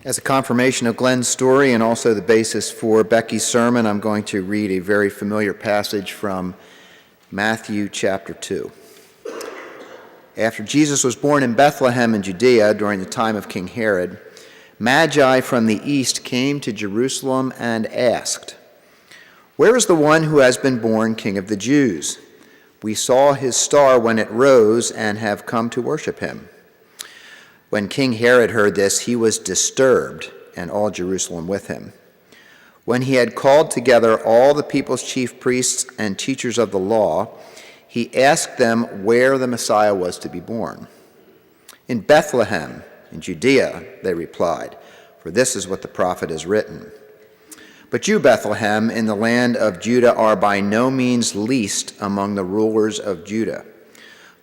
As a confirmation of Glenn's story and also the basis for Becky's sermon, I'm going to read a very familiar passage from Matthew chapter 2. After Jesus was born in Bethlehem in Judea during the time of King Herod, Magi from the east came to Jerusalem and asked, "Where is the one who has been born King of the Jews? We saw his star when it rose and have come to worship him." When King Herod heard this, he was disturbed, and all Jerusalem with him. When he had called together all the people's chief priests and teachers of the law, he asked them where the Messiah was to be born. "In Bethlehem, in Judea," they replied, "for this is what the prophet has written. But you, Bethlehem, in the land of Judah, are by no means least among the rulers of Judah.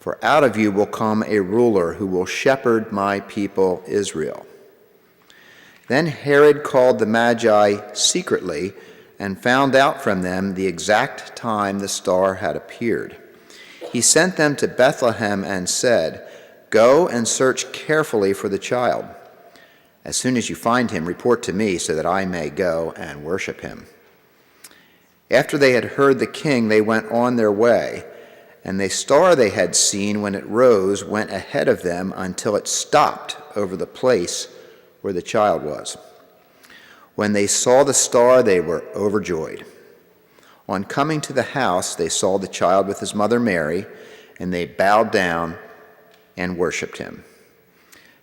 For out of you will come a ruler who will shepherd my people Israel." Then Herod called the Magi secretly and found out from them the exact time the star had appeared. He sent them to Bethlehem and said, "Go and search carefully for the child. As soon as you find him, report to me so that I may go and worship him." After they had heard the king, they went on their way, and the star they had seen when it rose went ahead of them until it stopped over the place where the child was. When they saw the star, they were overjoyed. On coming to the house, they saw the child with his mother Mary, and they bowed down and worshipped him.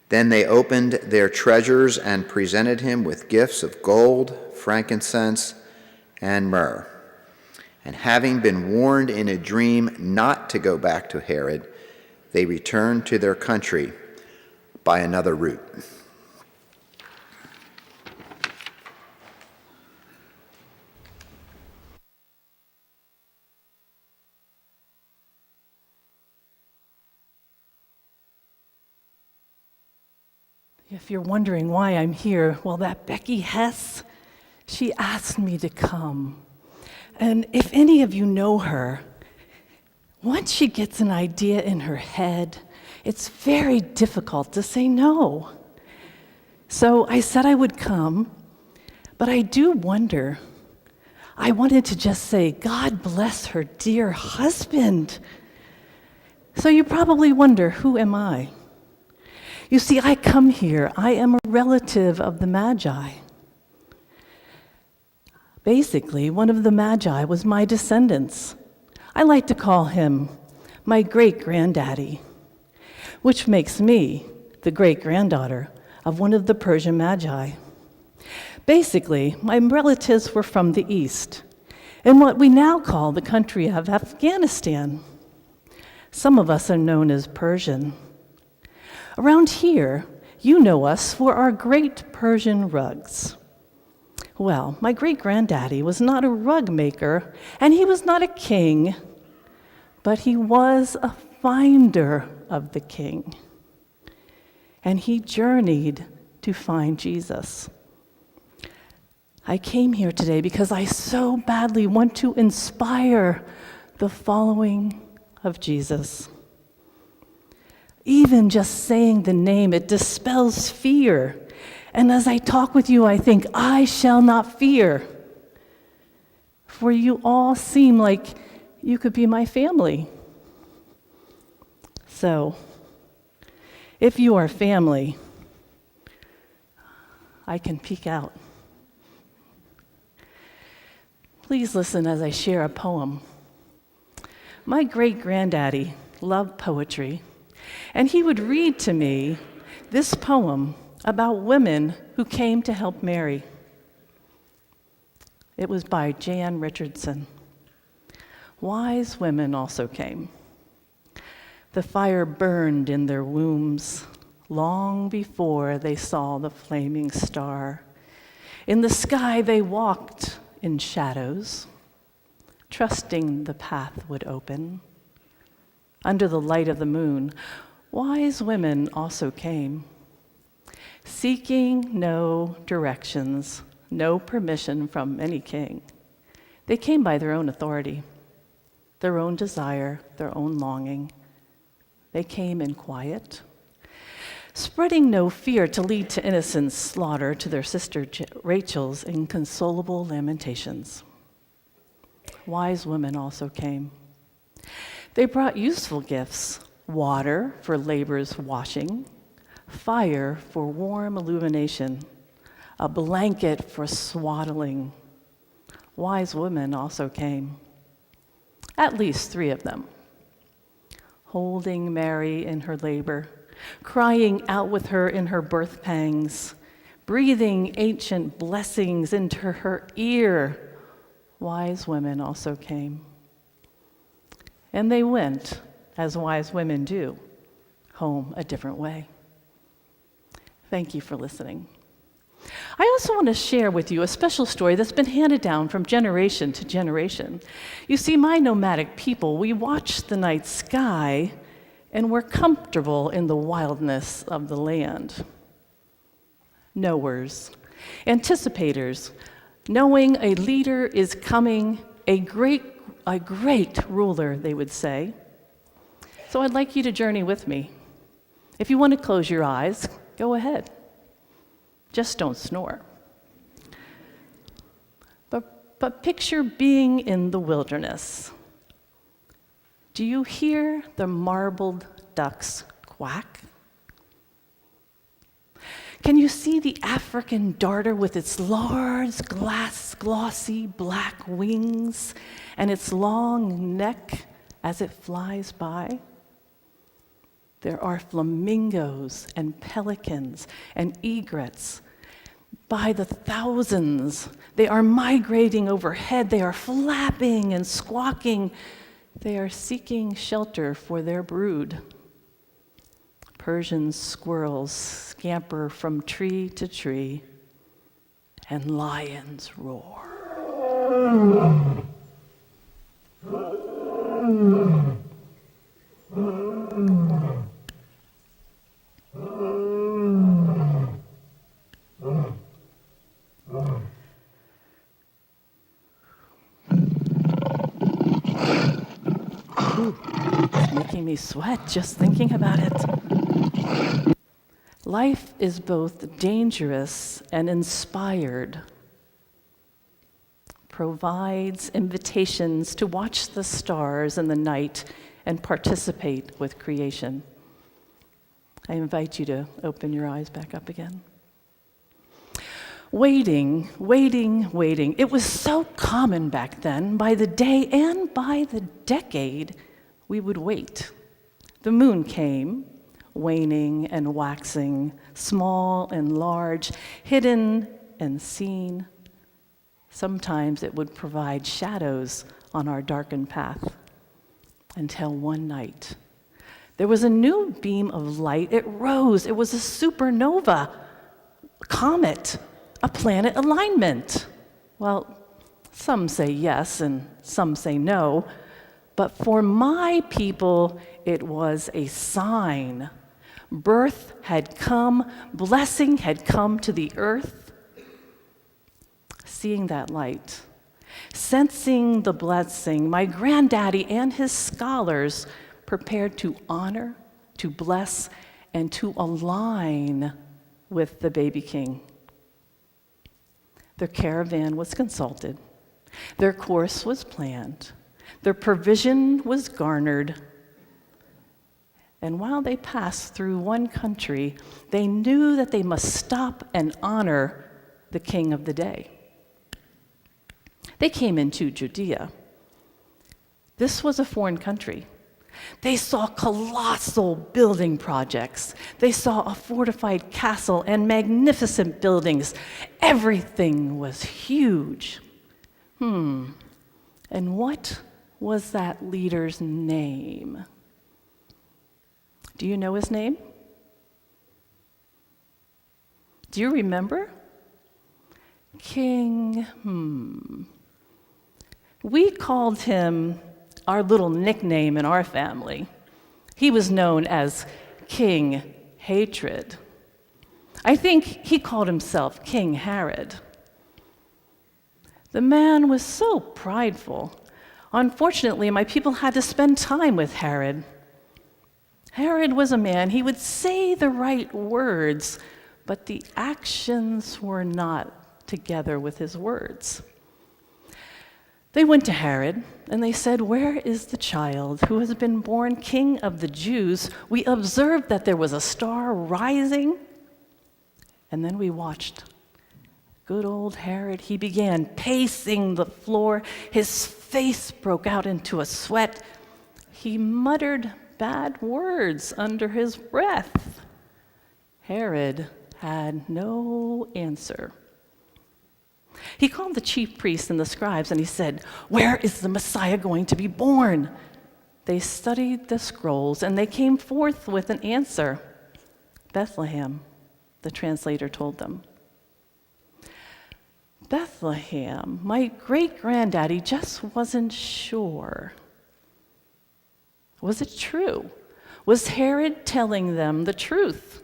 Then they opened their treasures and presented him with gifts of gold, frankincense, and myrrh. And having been warned in a dream not to go back to Herod, they returned to their country by another route. If you're wondering why I'm here, well, that Becky Hess, she asked me to come. And if any of you know her, once she gets an idea in her head, it's very difficult to say no. So I said I would come, but I do wonder. I wanted to just say, God bless her dear husband. So you probably wonder, who am I? You see, I come here. I am a relative of the Magi. Basically, one of the Magi was my descendants. I like to call him my great-granddaddy, which makes me the great-granddaughter of one of the Persian Magi. Basically, my relatives were from the East, in what we now call the country of Afghanistan. Some of us are known as Persian. Around here, you know us for our great Persian rugs. Well, my great-granddaddy was not a rug maker, and he was not a king, but he was a finder of the king. And he journeyed to find Jesus. I came here today because I so badly want to inspire the following of Jesus. Even just saying the name, it dispels fear. And as I talk with you, I think, I shall not fear. For you all seem like you could be my family. So, if you are family, I can peek out. Please listen as I share a poem. My great-granddaddy loved poetry, and he would read to me this poem about women who came to help Mary. It was by Jan Richardson. Wise women also came. The fire burned in their wombs long before they saw the flaming star. In the sky they walked in shadows, trusting the path would open. Under the light of the moon, wise women also came, seeking no directions, no permission from any king. They came by their own authority, their own desire, their own longing. They came in quiet. spreading no fear to lead to innocent slaughter to their sister Rachel's inconsolable lamentations. Wise women also came. They brought useful gifts: water for labor's washing, fire for warm illumination, a blanket for swaddling. Wise women also came, at least 3 of them, holding Mary in her labor, crying out with her in her birth pangs, breathing ancient blessings into her ear. Wise women also came. And they went, as wise women do, home a different way. Thank you for listening. I also want to share with you a special story that's been handed down from generation to generation. You see, my nomadic people, we watch the night sky and we're comfortable in the wildness of the land. Knowers, anticipators, knowing a leader is coming, a great ruler, they would say. So I'd like you to journey with me. If you want to close your eyes, go ahead. Just don't snore. But picture being in the wilderness. Do you hear the marbled ducks quack? Can you see the African darter with its large, glossy black wings and its long neck as it flies by? There are flamingos and pelicans and egrets by the thousands. They are migrating overhead. They are flapping and squawking. They are seeking shelter for their brood. Persian squirrels scamper from tree to tree, and lions roar. It's making me sweat just thinking about it. Life is both dangerous and inspired. Provides invitations to watch the stars in the night and participate with creation. I invite you to open your eyes back up again. Waiting. It was so common back then. By the day and by the decade, we would wait. The moon came, waning and waxing, small and large, hidden and seen. Sometimes it would provide shadows on our darkened path. Until one night, there was a new beam of light. It rose. It was a supernova, a comet, a planet alignment. Well, some say yes and some say no, but for my people, it was a sign. Birth had come, blessing had come to the earth. Seeing that light, sensing the blessing, my granddaddy and his scholars prepared to honor, to bless, and to align with the baby king. Their caravan was consulted. Their course was planned. Their provision was garnered. And while they passed through one country, they knew that they must stop and honor the king of the day. They came into Judea. This was a foreign country. They saw colossal building projects. They saw a fortified castle and magnificent buildings. Everything was huge. And what was that leader's name? Do you know his name? Do you remember? King, We called him our little nickname in our family. He was known as King Hatred. I think he called himself King Herod. The man was so prideful. Unfortunately, my people had to spend time with Herod. Herod was a man. He would say the right words, but the actions were not together with his words. They went to Herod, and they said, "Where is the child who has been born King of the Jews? We observed that there was a star rising, and then we watched." Good old Herod, he began pacing the floor. His face broke out into a sweat. He muttered bad words under his breath. Herod had no answer. He called the chief priests and the scribes, and he said, "Where is the Messiah going to be born?" They studied the scrolls, and they came forth with an answer. "Bethlehem," the translator told them. Bethlehem. My great-granddaddy just wasn't sure. Was it true? Was Herod telling them the truth?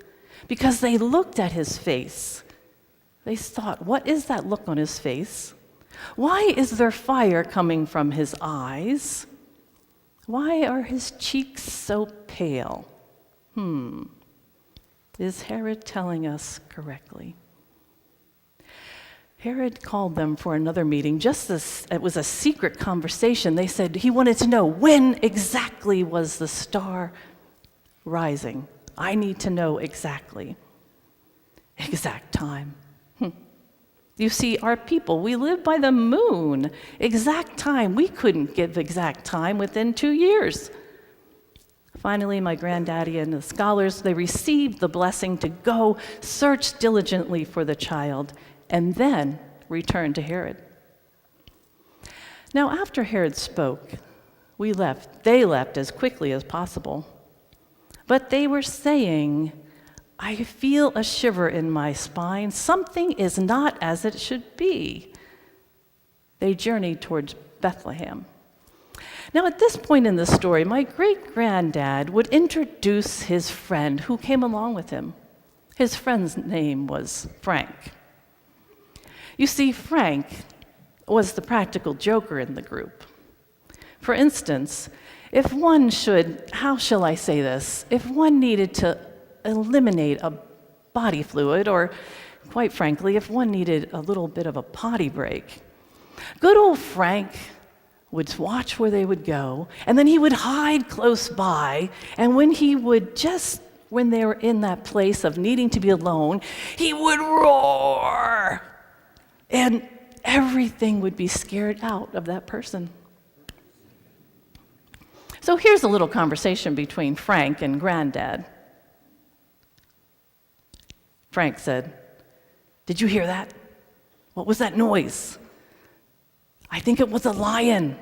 Because they looked at his face. They thought, what is that look on his face? Why is there fire coming from his eyes? Why are his cheeks so pale? Is Herod telling us correctly? Herod called them for another meeting. It was a secret conversation. They said he wanted to know, when exactly was the star rising? I need to know exact time. You see, our people, we live by the moon. Exact time. We couldn't give exact time within 2 years. Finally, my granddaddy and the scholars, they received the blessing to go search diligently for the child and then return to Herod. Now, after Herod spoke, they left as quickly as possible. But they were saying, "I feel a shiver in my spine. Something is not as it should be." They journeyed towards Bethlehem. Now, at this point in the story, my great-granddad would introduce his friend who came along with him. His friend's name was Frank. You see, Frank was the practical joker in the group. For instance, if one needed to eliminate a body fluid, or quite frankly, if one needed a little bit of a potty break, good old Frank would watch where they would go, and then he would hide close by, and when they were in that place of needing to be alone, he would roar, and everything would be scared out of that person. So here's a little conversation between Frank and Granddad. Frank said, "Did you hear that? What was that noise?" "I think it was a lion."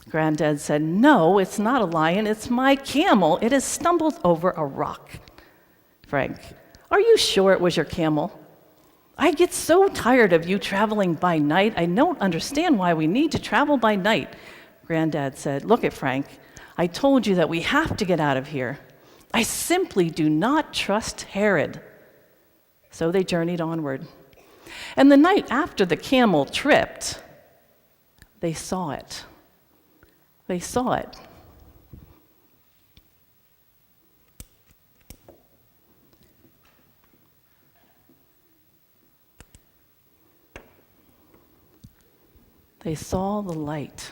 Granddad said, "No, it's not a lion. It's my camel. It has stumbled over a rock." Frank, "Are you sure it was your camel? I get so tired of you traveling by night. I don't understand why we need to travel by night." Granddad said, "Look at Frank. I told you that we have to get out of here. I simply do not trust Herod." So they journeyed onward. And the night after the camel tripped, they saw it. They saw it. They saw the light.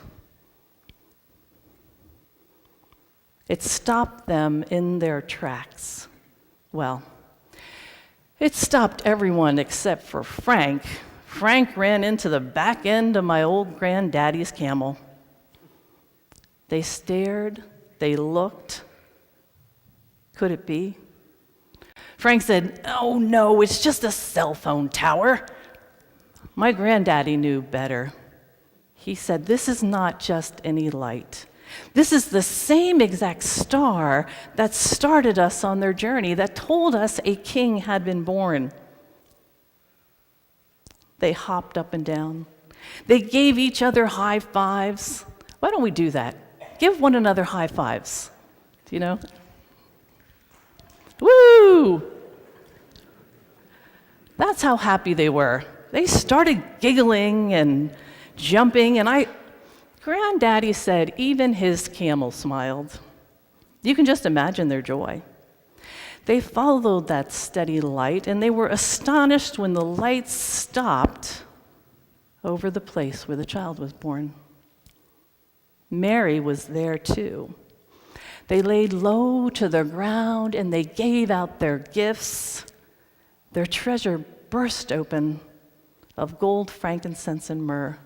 It stopped them in their tracks. Well, it stopped everyone except for Frank. Frank ran into the back end of my old granddaddy's camel. They stared, they looked. Could it be? Frank said, "Oh no, it's just a cell phone tower." My granddaddy knew better. He said, "This is not just any light. This is the same exact star that started us on their journey, that told us a king had been born." They hopped up and down. They gave each other high fives. Why don't we do that? Give one another high fives. Do you know? Woo! That's how happy they were. They started giggling and jumping, and Granddaddy said even his camel smiled. You can just imagine their joy. They followed that steady light, and they were astonished when the light stopped over the place where the child was born. Mary was there too. They laid low to the ground, and they gave out their gifts. Their treasure burst open of gold, frankincense, and myrrh.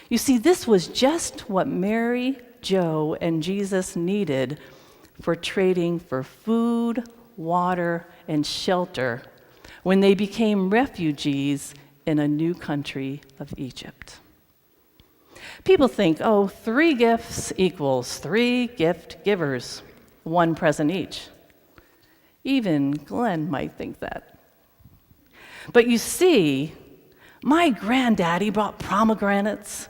You see, this was just what Mary, Joe, and Jesus needed for trading for food, water, and shelter when they became refugees in a new country of Egypt. People think, 3 gifts equals 3 gift givers, 1 present each. Even Glenn might think that. But you see, my granddaddy brought pomegranates.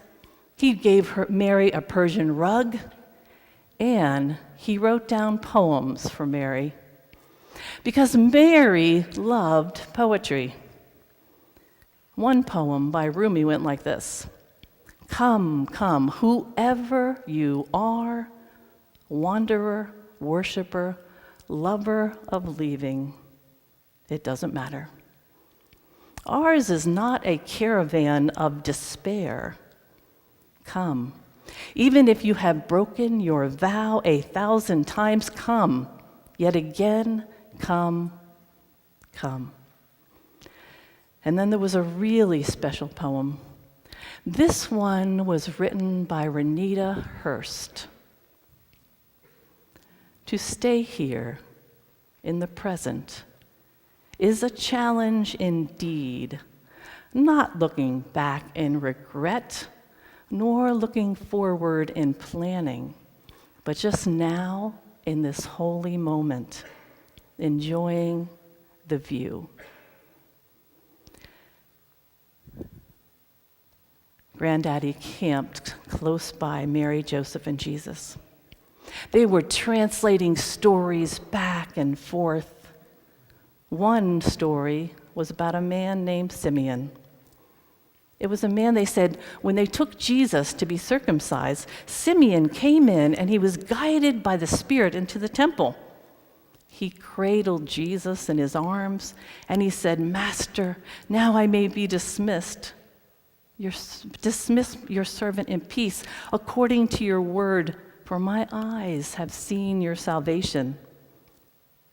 He gave Mary a Persian rug, and he wrote down poems for Mary because Mary loved poetry. One poem by Rumi went like this: "Come, come, whoever you are, wanderer, worshiper, lover of leaving, it doesn't matter. Ours is not a caravan of despair. Come, even if you have broken your vow 1,000 times, come, yet again, come, come." And then there was a really special poem. This one was written by Renita Hurst. To stay here in the present is a challenge indeed, not looking back in regret, nor looking forward in planning, but just now in this holy moment, enjoying the view. Granddaddy camped close by Mary, Joseph, and Jesus. They were translating stories back and forth. One story was about a man named Simeon. It was a man, they said, when they took Jesus to be circumcised, Simeon came in and he was guided by the Spirit into the temple. He cradled Jesus in his arms and he said, "Master, now I may be dismissed. Dismiss your servant in peace according to your word, for my eyes have seen your salvation,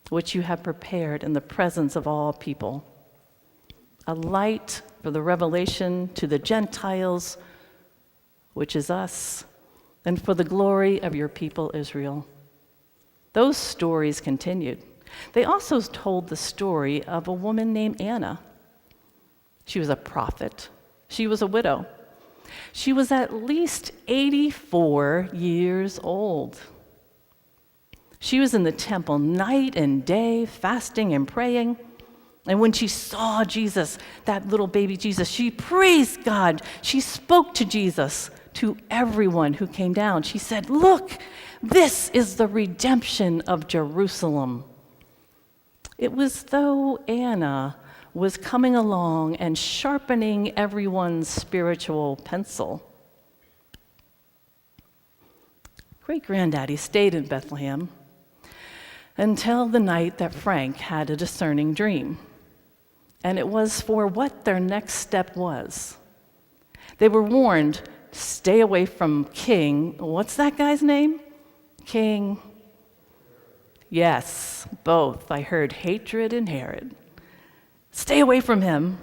which you have prepared in the presence of all people, a light for the revelation to the Gentiles, which is us, and for the glory of your people Israel." Those stories continued. They also told the story of a woman named Anna. She was a prophet. She was a widow. She was at least 84 years old. She was in the temple night and day, fasting and praying. And when she saw Jesus, that little baby Jesus, she praised God. She spoke to Jesus, to everyone who came down. She said, "Look, this is the redemption of Jerusalem." It was though Anna was coming along and sharpening everyone's spiritual pencil. Great-granddaddy stayed in Bethlehem until the night that Frank had a discerning dream. And it was for what their next step was. They were warned, stay away from King, what's that guy's name? King, yes, both. I heard hatred and Herod. Stay away from him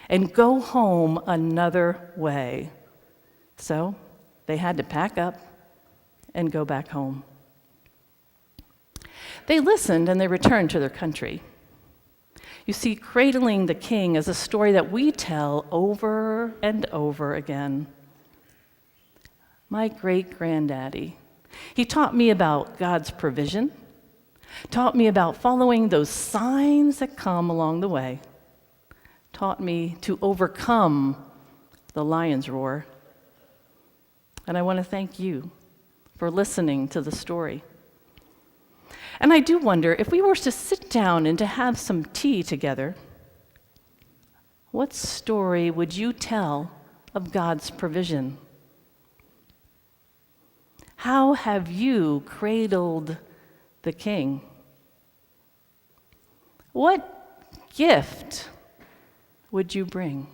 and go home another way. So they had to pack up and go back home. They listened and they returned to their country. You see, cradling the king is a story that we tell over and over again. My great-granddaddy, he taught me about God's provision, taught me about following those signs that come along the way, taught me to overcome the lion's roar. And I want to thank you for listening to the story. And I do wonder, if we were to sit down and to have some tea together, what story would you tell of God's provision? How have you cradled the king. What gift would you bring?